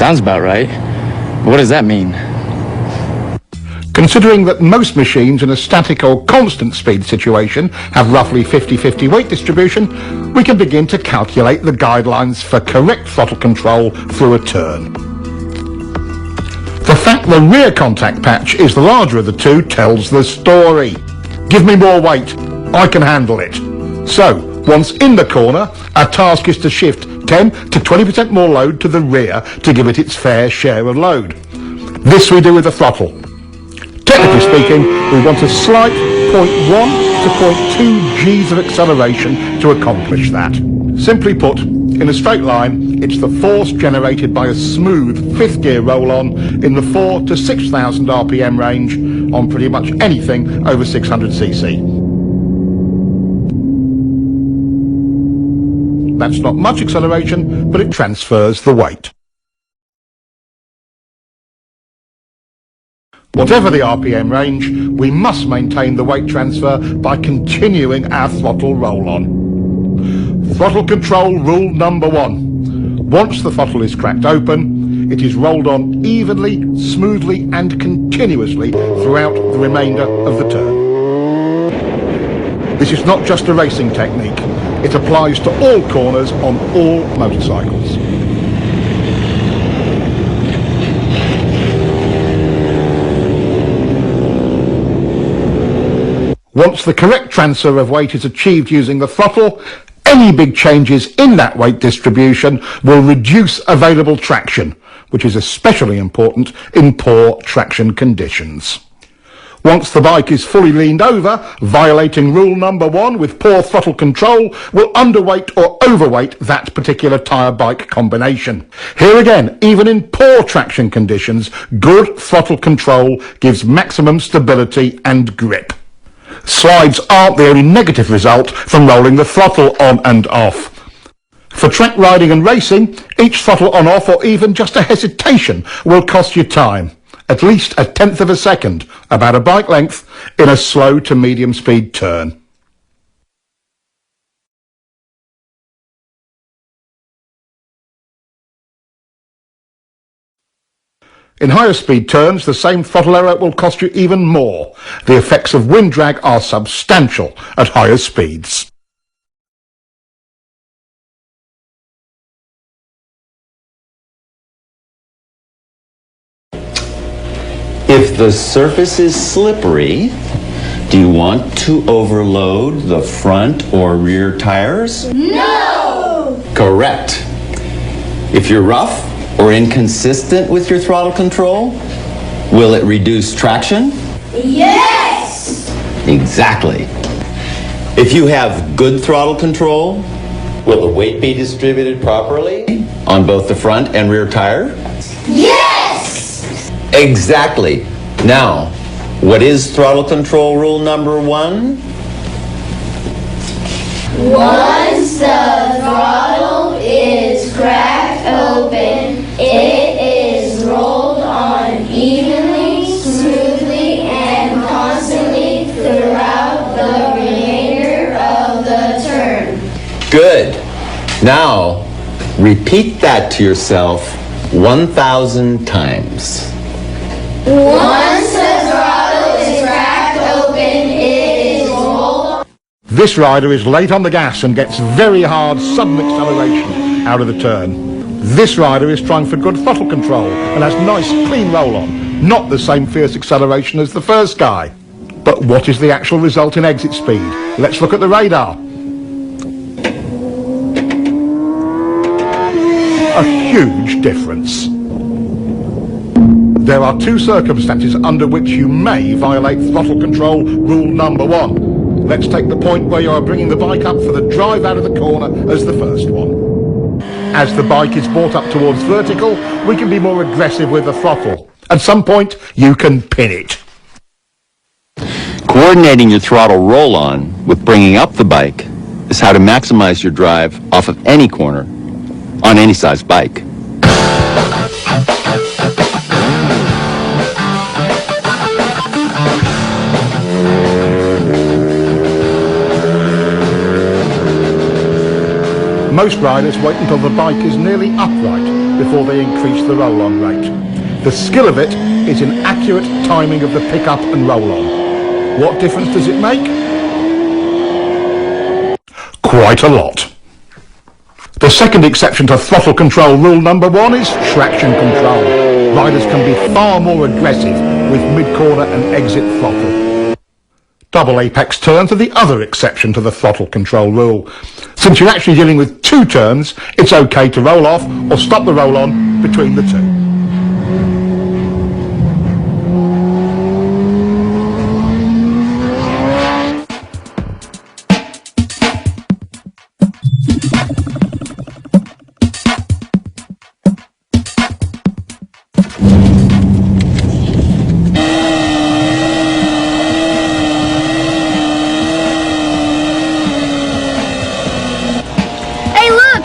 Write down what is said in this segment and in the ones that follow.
Sounds about right. What does that mean? Considering that most machines in a static or constant speed situation have roughly 50-50 weight distribution, we can begin to calculate the guidelines for correct throttle control through a turn. The fact the rear contact patch is the larger of the two tells the story. Give me more weight, I can handle it. So, once in the corner, our task is to shift 10 to 20% more load to the rear to give it its fair share of load. This we do with the throttle. Technically speaking, we want a slight 0.1 to 0.2 Gs of acceleration to accomplish that. Simply put, in a straight line, it's the force generated by a smooth fifth gear roll-on in the 4 to 6,000 RPM range on pretty much anything over 600cc. That's not much acceleration, but it transfers the weight. Whatever the RPM range, we must maintain the weight transfer by continuing our throttle roll-on. Throttle control rule number 1. Once the throttle is cracked open, it is rolled on evenly, smoothly and continuously throughout the remainder of the turn. This is not just a racing technique, it applies to all corners on all motorcycles. Once the correct transfer of weight is achieved using the throttle, any big changes in that weight distribution will reduce available traction, which is especially important in poor traction conditions. Once the bike is fully leaned over, violating rule number 1 with poor throttle control will underweight or overweight that particular tyre bike combination. Here again, even in poor traction conditions, good throttle control gives maximum stability and grip. Slides aren't the only negative result from rolling the throttle on and off. For track riding and racing, each throttle on off or even just a hesitation will cost you time, at least 1/10 of a second, about a bike length, in a slow to medium speed turn. In higher speed turns, the same throttle error will cost you even more. The effects of wind drag are substantial at higher speeds. If the surface is slippery, do you want to overload the front or rear tires? No! Correct. If you're rough or inconsistent with your throttle control, will it reduce traction? Yes! Exactly. If you have good throttle control, will the weight be distributed properly on both the front and rear tire? Yes! Exactly. Now, what is throttle control rule number 1? Once the throttle is cracked open, it is rolled on evenly, smoothly, and constantly throughout the remainder of the turn. Good. Now, repeat that to yourself 1,000 times. Once the throttle is cracked open, it is rolled on. This rider is late on the gas and gets very hard sudden acceleration out of the turn. This rider is trying for good throttle control and has nice clean roll-on, not the same fierce acceleration as the first guy. But what is the actual result in exit speed? Let's look at the radar. A huge difference. There are two circumstances under which you may violate throttle control rule number 1. Let's take the point where you are bringing the bike up for the drive out of the corner as the first one. As the bike is brought up towards vertical, we can be more aggressive with the throttle. At some point, you can pin it. Coordinating your throttle roll-on with bringing up the bike is how to maximize your drive off of any corner on any size bike. Most riders wait until the bike is nearly upright before they increase the roll-on rate. The skill of it is in accurate timing of the pick-up and roll-on. What difference does it make? Quite a lot. The second exception to throttle control rule number 1 is traction control. Riders can be far more aggressive with mid-corner and exit throttle. Double apex turns are the other exception to the throttle control rule. Since you're actually dealing with 2 turns, it's okay to roll off or stop the roll-on between the 2.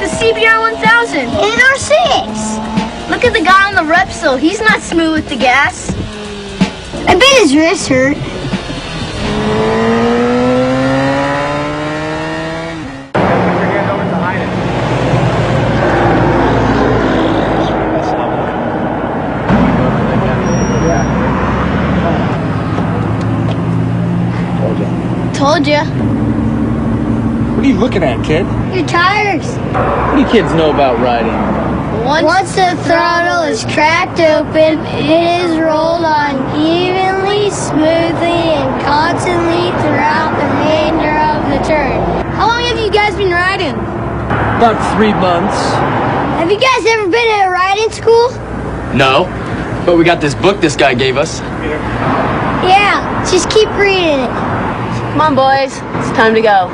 CBR 1000 in R6. Look at the guy on the Repsol. He's not smooth with the gas. I bet his wrist hurt. Told ya. What are you looking at, kid? Your tires. What do you kids know about riding? Once the throttle is cracked open, it is rolled on evenly, smoothly, and constantly throughout the remainder of the turn. How long have you guys been riding? About 3 months. Have you guys ever been at a riding school? No, but we got this book this guy gave us. Yeah, just keep reading it. Come on, boys. It's time to go.